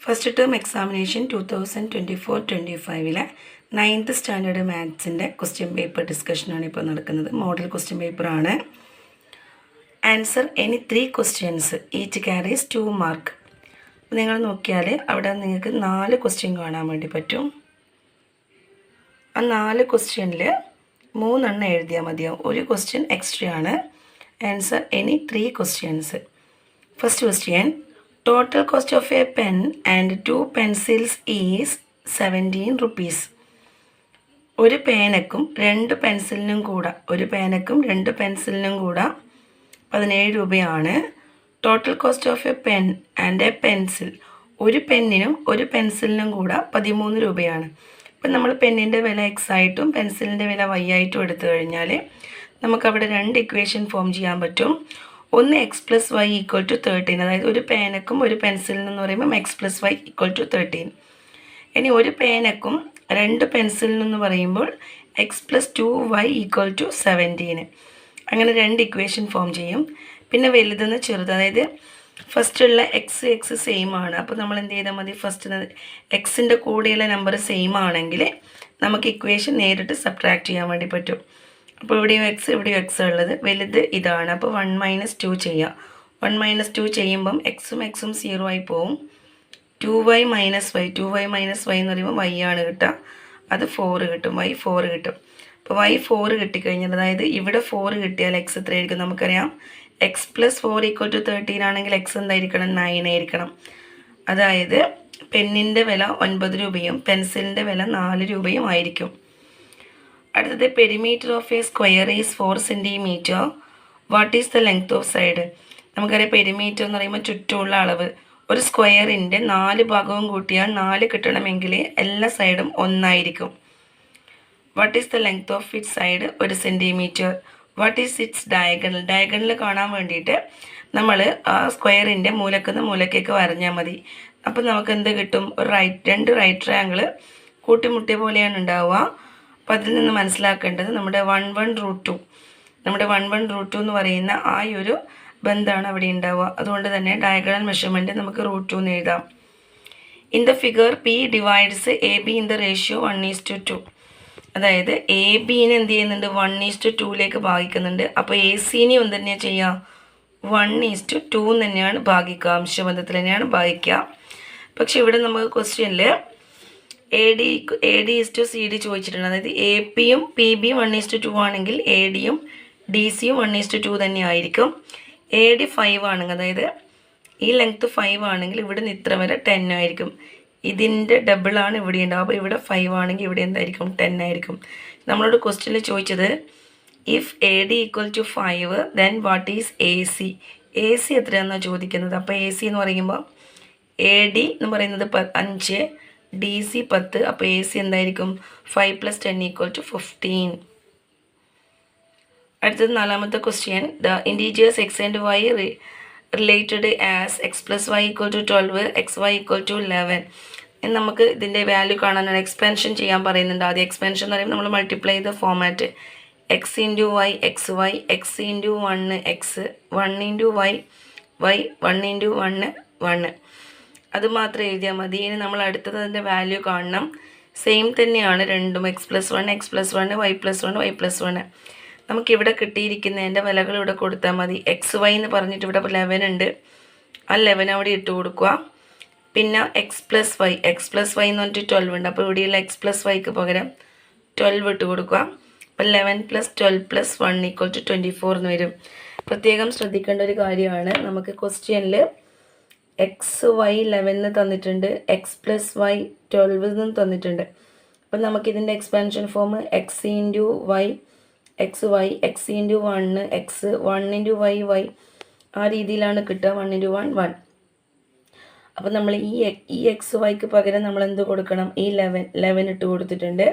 First term examination 2024-25 9th standard മാത്സിൻ്റെ question paper ഡിസ്കഷനാണ് ഇപ്പോൾ നടക്കുന്നത്. മോഡൽ ക്വസ്റ്റ്യൻ പേപ്പറാണ്. Answer any 3 questions each carries 2 mark. നിങ്ങൾ നോക്കിയാൽ അവിടെ നിങ്ങൾക്ക് 4 ക്വസ്റ്റ്യൻ കാണാൻ വേണ്ടി പറ്റും. ആ 4 ക്വസ്റ്റ്യനിൽ 3 എണ്ണം എഴുതിയാൽ മതിയാവും. ഒരു ക്വസ്റ്റ്യൻ എക്സ്ട്രാ ആണ്. Answer any 3 questions. First question, total cost of a pen and 2 pencils is 17 rupees. ഒരു പേനക്കും 2 പെൻസിലിനും കൂടെ 17 രൂപയാണ്. Total cost of A pen and A pencil, ഒരു പെന്നിനും ഒരു പെൻസിലിനും കൂടെ 13 രൂപയാണ്. ഇപ്പം നമ്മൾ പെന്നിൻ്റെ വില എക്സ് ആയിട്ടും പെൻസിലിൻ്റെ വില വൈ ആയിട്ടും എടുത്തു കഴിഞ്ഞാൽ നമുക്കവിടെ 2 ഇക്വേഷൻ ഫോം ചെയ്യാൻ പറ്റും. ഒന്ന് x plus y equal to 13, അതായത് ഒരു പേനക്കും ഒരു പെൻസിലിനെന്ന് പറയുമ്പോൾ x plus y equal to 13. ഇനി ഒരു പേനക്കും 2 പെൻസിലിനെന്ന് പറയുമ്പോൾ x plus 2y equal to 17. അങ്ങനെ 2 ഇക്വേഷൻ ഫോം ചെയ്യും. പിന്നെ വലുതെന്ന് ചെറുത്, അതായത് ഫസ്റ്റുള്ള എക്സ് സെയിം ആണ്. അപ്പോൾ നമ്മൾ എന്ത് ചെയ്താൽ മതി, ഫസ്റ്റ് എക്സിൻ്റെ കൂടെയുള്ള നമ്പർ സെയിം ആണെങ്കിൽ നമുക്ക് ഇക്വേഷൻ നേരിട്ട് സബ്ട്രാക്ട് ചെയ്യാൻ വേണ്ടി പറ്റും. അപ്പോൾ ഇവിടെയും എക്സ് ഉള്ളത്, വലുത് ഇതാണ്. അപ്പോൾ 1 - 2 ചെയ്യാം. 1 - 2 ചെയ്യുമ്പം എക്സും 0 ആയി പോവും. 2y - y എന്ന് പറയുമ്പോൾ y ആണ് കിട്ടുക, അത് 4 കിട്ടും, y 4 കിട്ടും. അപ്പോൾ y 4 കിട്ടിക്കഴിഞ്ഞാൽ, അതായത് ഇവിടെ 4 കിട്ടിയാൽ എക്സ് എത്രയായിരിക്കും നമുക്കറിയാം. എക്സ് പ്ലസ് 4 ഈക്വൽ ടു 13 ആണെങ്കിൽ എക്സ് എന്തായിരിക്കണം, 9 ആയിരിക്കണം. അതായത് പെന്നിൻ്റെ വില 9 രൂപയും പെൻസിലിൻ്റെ വില 4 രൂപയും ആയിരിക്കും. അടുത്തത്, perimeter of A square is 4 centimetre. What is the length of side? നമുക്കറിയാം പെരിമീറ്റർ എന്ന് പറയുമ്പോൾ ചുറ്റുമുള്ള അളവ്. ഒരു സ്ക്വയറിൻ്റെ 4 ഭാഗവും കൂട്ടിയാൽ 4 കിട്ടണമെങ്കിൽ എല്ലാ സൈഡും 1 ആയിരിക്കും. What is the length of its side? 1 centimetre. What is its diagonal? Diagonal കാണാൻ വേണ്ടിയിട്ട് നമ്മൾ ആ സ്ക്വയറിൻ്റെ മൂലക്കുന്ന് മൂലക്കേക്ക് വരഞ്ഞാൽ മതി. അപ്പോൾ നമുക്ക് എന്ത് കിട്ടും? ഒരു 2 റൈറ്റ് ട്രയാങ്കിൾ കൂട്ടിമുട്ടിയ പോലെയാണ് ഉണ്ടാവുക. അപ്പോൾ അതിൽ നിന്ന് മനസ്സിലാക്കേണ്ടത് നമ്മുടെ 1/√2 എന്ന് പറയുന്ന ആ ഒരു ബന്ധമാണ് അവിടെ ഉണ്ടാവുക. അതുകൊണ്ട് തന്നെ ഡയഗണൽ മെഷർമെൻറ്റ് നമുക്ക് √2 എന്ന് എഴുതാം. In the figure P divides A be in the ratio 1:2. അതായത് എ ബിനെ എന്ത് ചെയ്യുന്നുണ്ട്, 1:2 ഭാഗിക്കുന്നുണ്ട്. അപ്പോൾ എ സിനെ എന്ത് തന്നെയാണ് ചെയ്യുക, 1:2 തന്നെയാണ് ഭാഗിക്കുക, അംശബന്ധത്തിൽ തന്നെയാണ് ഭാഗിക്കുക. പക്ഷെ ഇവിടെ നമുക്ക് ക്വസ്റ്റ്യനിൽ A D is to C D ചോദിച്ചിട്ടുണ്ട്. അതായത് എ പിയും പി ബിയും 1:2 ആണെങ്കിൽ എ ഡിയും ഡി സിയും 1:2 തന്നെ ആയിരിക്കും. എ ഡി 5 ആണെങ്കിൽ, അതായത് ഈ ലെങ്ത്ത് 5 ആണെങ്കിൽ ഇവിടെ നിന്ന് ഇത്ര വരെ 10 ആയിരിക്കും. ഇതിൻ്റെ ഡബിളാണ് ഇവിടെ ഉണ്ടാവും. അപ്പോൾ ഇവിടെ 5 ആണെങ്കിൽ ഇവിടെ എന്തായിരിക്കും, 10 ആയിരിക്കും. നമ്മളോട് ക്വസ്റ്റ്യനിൽ ചോദിച്ചത് if A D equal to 5 then what is A C? A C എത്രയാണെന്നാണ് ചോദിക്കുന്നത്. അപ്പോൾ എ സി എന്ന് പറയുമ്പോൾ എ ഡി എന്ന് പറയുന്നത് 5, ഡി സി 10. അപ്പോൾ എ സി എന്തായിരിക്കും, 5 + 10 = 15. അടുത്തത് 4ാമത്തെ question, the integers x and y related as x plus y equal to 12, x y equal to 11. നമുക്ക് ഇതിൻ്റെ വാല്യൂ കാണാനാണ് എക്സ്പാൻഷൻ ചെയ്യാൻ പറയുന്നുണ്ട്. ആദ്യം എക്സ്പാൻഷൻ എന്ന് പറയുമ്പോൾ നമ്മൾ മൾട്ടിപ്ലൈ ചെയ്ത format x into y x y, x into 1 x, 1 into y y, 1 into 1 1. അത് മാത്രം എഴുതിയാൽ മതി. ഇനി നമ്മൾ അടുത്തത് അതിൻ്റെ വാല്യൂ കാണണം. സെയിം തന്നെയാണ് രണ്ടും, എക്സ് പ്ലസ് 1 വൈ പ്ലസ് 1. നമുക്കിവിടെ കിട്ടിയിരിക്കുന്നതിൻ്റെ വിലകൾ ഇവിടെ കൊടുത്താൽ മതി. എക്സ് വൈ എന്ന് പറഞ്ഞിട്ട് ഇവിടെ 11 ഉണ്ട്, ആ 11 അവിടെ ഇട്ട് കൊടുക്കുക. പിന്നെ എക്സ് പ്ലസ് വൈ എന്ന് പറഞ്ഞിട്ട് 12 ഉണ്ട്. അപ്പോൾ ഇവിടെയുള്ള എക്സ് പ്ലസ് വൈക്ക് പകരം 12 ഇട്ട് കൊടുക്കുക. അപ്പോൾ 11 + 12 + 1 = 24 എന്ന് വരും. പ്രത്യേകം ശ്രദ്ധിക്കേണ്ട ഒരു കാര്യമാണ്, നമുക്ക് ക്വസ്റ്റ്യനിൽ എക്സ് വൈ 11 തന്നിട്ടുണ്ട്, എക്സ് പ്ലസ് വൈ 12 തന്നിട്ടുണ്ട്. അപ്പം നമുക്കിതിൻ്റെ expansion form x into y x y, x into 1 x, 1 into y y, ആ രീതിയിലാണ് കിട്ടുക. 1 ഇൻറ്റു 1 1. അപ്പം നമ്മൾ ഈ എക്സ് വൈക്ക് പകരം നമ്മൾ എന്ത് കൊടുക്കണം, ഈ 11 ഇട്ട് കൊടുത്തിട്ടുണ്ട്.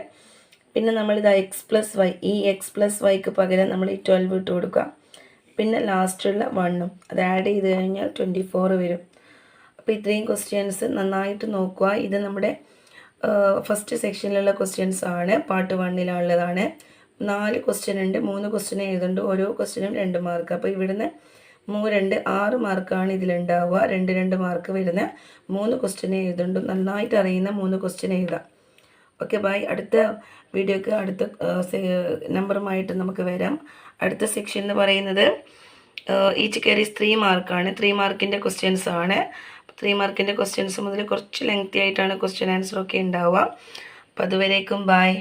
പിന്നെ നമ്മളിത് എക്സ് പ്ലസ് വൈ, ഈ എക്സ് പ്ലസ് വൈക്ക് പകരം നമ്മൾ ഈ 12 ഇട്ട് കൊടുക്കുക. പിന്നെ ലാസ്റ്റുള്ള 1ഉം അത് ആഡ് ചെയ്ത് കഴിഞ്ഞാൽ 24 വരും. അപ്പോൾ ഇത്രയും ക്വസ്റ്റ്യൻസ് നന്നായിട്ട് നോക്കുക. ഇത് നമ്മുടെ ഫസ്റ്റ് സെക്ഷനിലുള്ള ക്വസ്റ്റ്യൻസ് ആണ്, പാർട്ട് 1-ലുള്ളതാണ്. 4 ക്വസ്റ്റ്യൻ ഉണ്ട്, 3 ക്വസ്റ്റ്യൻ എഴുതുന്നുണ്ട്, ഓരോ ക്വസ്റ്റ്യനും 2 മാർക്ക്. അപ്പോൾ ഇവിടുന്ന് 2 6 മാർക്കാണ് ഇതിലുണ്ടാവുക. 2 മാർക്ക് വരുന്ന 3 ക്വസ്റ്റ്യൻ എഴുതുന്നുണ്ട്. നന്നായിട്ട് അറിയുന്ന 3 ക്വസ്റ്റ്യൻ എഴുതാം. Okay bye. അടുത്ത വീഡിയോക്ക് അടുത്ത നമ്പറുമായിട്ട് നമുക്ക് വരാം. അടുത്ത സെക്ഷൻ എന്ന് പറയുന്നത് ഈച്ച് കെയറീസ് 3 മാർക്കാണ്. 3 മാർക്കിൻ്റെ ക്വസ്റ്റ്യൻസ് ആണ്. 3 മാർക്കിൻ്റെ ക്വസ്റ്റ്യൻസ് മുതൽ കുറച്ച് ലെങ്തി ആയിട്ടാണ് ക്വസ്റ്റ്യൻ ആൻസർ ഒക്കെ ഉണ്ടാവുക. അപ്പോൾ അതുവരേക്കും ബൈ.